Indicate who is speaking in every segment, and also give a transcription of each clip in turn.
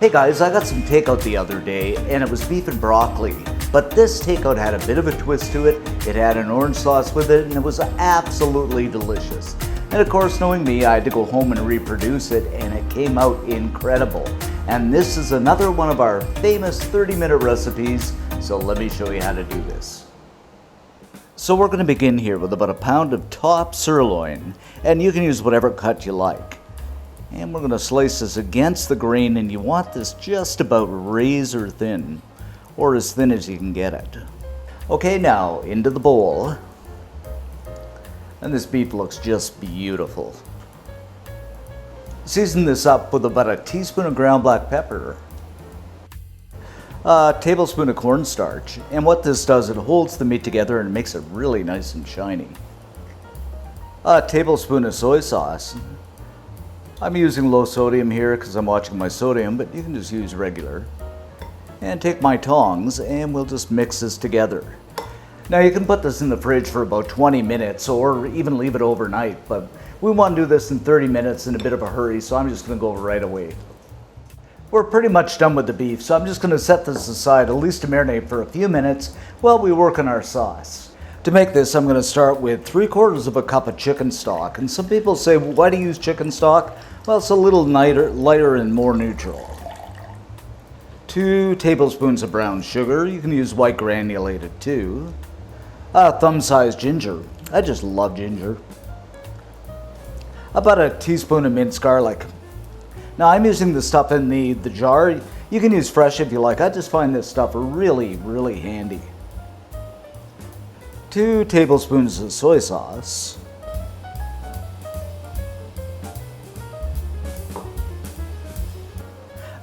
Speaker 1: Hey guys, I got some takeout the other day and it was beef and broccoli. But this takeout had a bit of a twist to it. It had an orange sauce with it and it was absolutely delicious. And of course, knowing me, I had to go home and reproduce it and it came out incredible. And this is another one of our famous 30-minute recipes, so let me show you how to do this. So we're going to begin here with about a pound of top sirloin, and you can use whatever cut you like. And we're going to slice this against the grain, and you want this just about razor thin, or as thin as you can get it. Okay, now into the bowl. And this beef looks just beautiful. Season this up with about a teaspoon of ground black pepper, a tablespoon of cornstarch, and what this does, it holds the meat together and makes it really nice and shiny. A tablespoon of soy sauce. I'm using low sodium here because I'm watching my sodium, but you can just use regular. And take my tongs and we'll just mix this together. Now you can put this in the fridge for about 20 minutes or even leave it overnight, but we want to do this in 30 minutes in a bit of a hurry, so I'm just going to go right away. We're pretty much done with the beef, so I'm just going to set this aside at least to marinate for a few minutes while we work on our sauce. To make this, I'm going to start with 3/4 of a cup of chicken stock. And some people say, well, why do you use chicken stock? Well, it's a little lighter and more neutral. 2 tablespoons of brown sugar. You can use white granulated too. Thumb-sized ginger. I just love ginger. About a teaspoon of minced garlic. Now I'm using the stuff in the jar. You can use fresh if you like. I just find this stuff really, really handy. 2 tablespoons of soy sauce.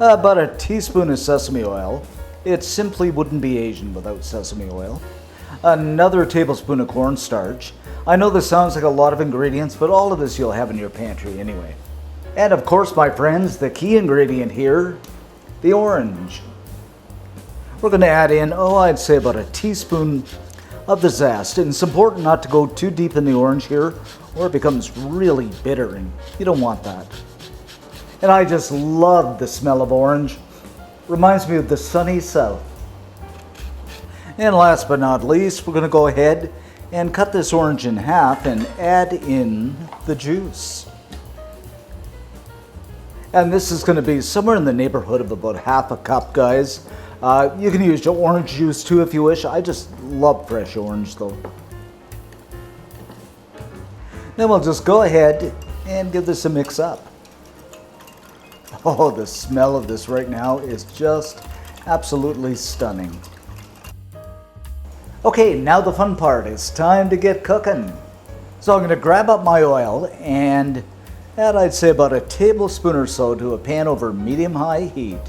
Speaker 1: About a teaspoon of sesame oil. It simply wouldn't be Asian without sesame oil. Another tablespoon of cornstarch. I know this sounds like a lot of ingredients, but all of this you'll have in your pantry anyway. And of course, my friends, the key ingredient here, the orange. We're going to add in, I'd say about a teaspoon of the zest. And it's important not to go too deep in the orange here, or it becomes really bitter, and you don't want that. And I just love the smell of orange. Reminds me of the sunny south. And last but not least, we're going to go ahead and cut this orange in half and add in the juice. And this is going to be somewhere in the neighborhood of about half a cup, guys. You can use your orange juice too if you wish. I just love fresh orange though. Then we'll just go ahead and give this a mix up. Oh, the smell of this right now is just absolutely stunning. Okay, now the fun part. It's time to get cooking. So I'm going to grab up my oil and add, I'd say, about a tablespoon or so to a pan over medium-high heat.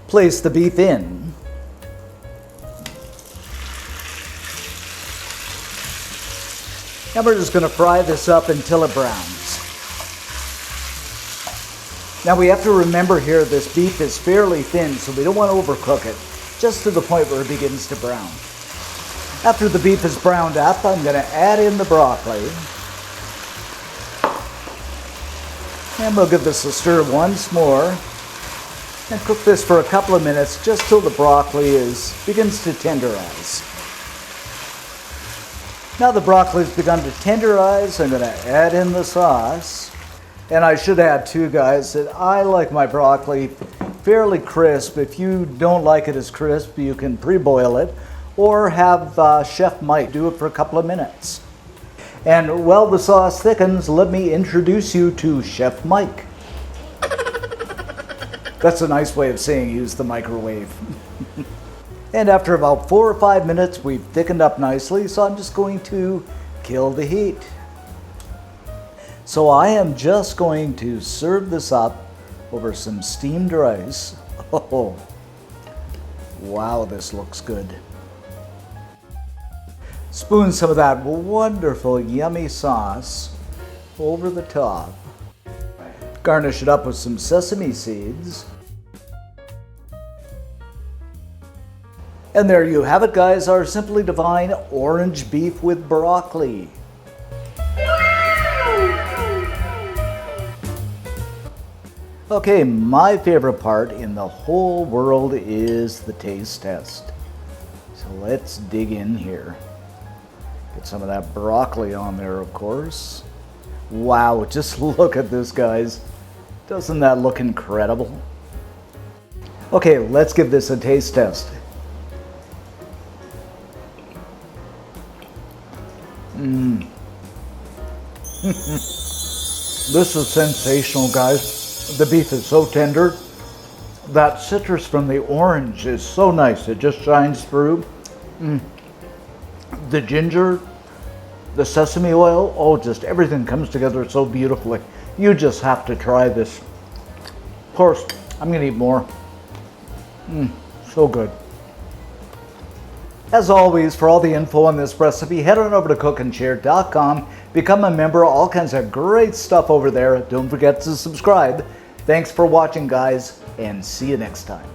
Speaker 1: Place the beef in. And we're just going to fry this up until it browns. Now we have to remember here this beef is fairly thin, so we don't want to overcook it, just to the point where it begins to brown. After the beef is browned up, I'm going to add in the broccoli. And we'll give this a stir once more and cook this for a couple of minutes just till the broccoli begins to tenderize. Now the broccoli's begun to tenderize, I'm going to add in the sauce. And I should add too, guys, that I like my broccoli fairly crisp. If you don't like it as crisp, you can pre-boil it or have Chef Mike do it for a couple of minutes. And while the sauce thickens, let me introduce you to Chef Mike. That's a nice way of saying use the microwave. And after about 4 or 5 minutes, we've thickened up nicely, so I'm just going to kill the heat. So I am just going to serve this up over some steamed rice. Oh, wow, this looks good. Spoon some of that wonderful, yummy sauce over the top. Garnish it up with some sesame seeds. And there you have it, guys, our simply divine orange beef with broccoli. Okay, my favorite part in the whole world is the taste test. So let's dig in here. Get some of that broccoli on there, of course. Wow, just look at this, guys. Doesn't that look incredible? Okay, let's give this a taste test. This is sensational, guys. The beef is so tender. That citrus from the orange is so nice. It just shines through. The ginger, the sesame oil, oh, just everything comes together so beautifully. You just have to try this. Of course, I'm gonna eat more. So good. As always, for all the info on this recipe, head on over to cookandshare.com. Become a member, all kinds of great stuff over there. Don't forget to subscribe. Thanks for watching, guys, and see you next time.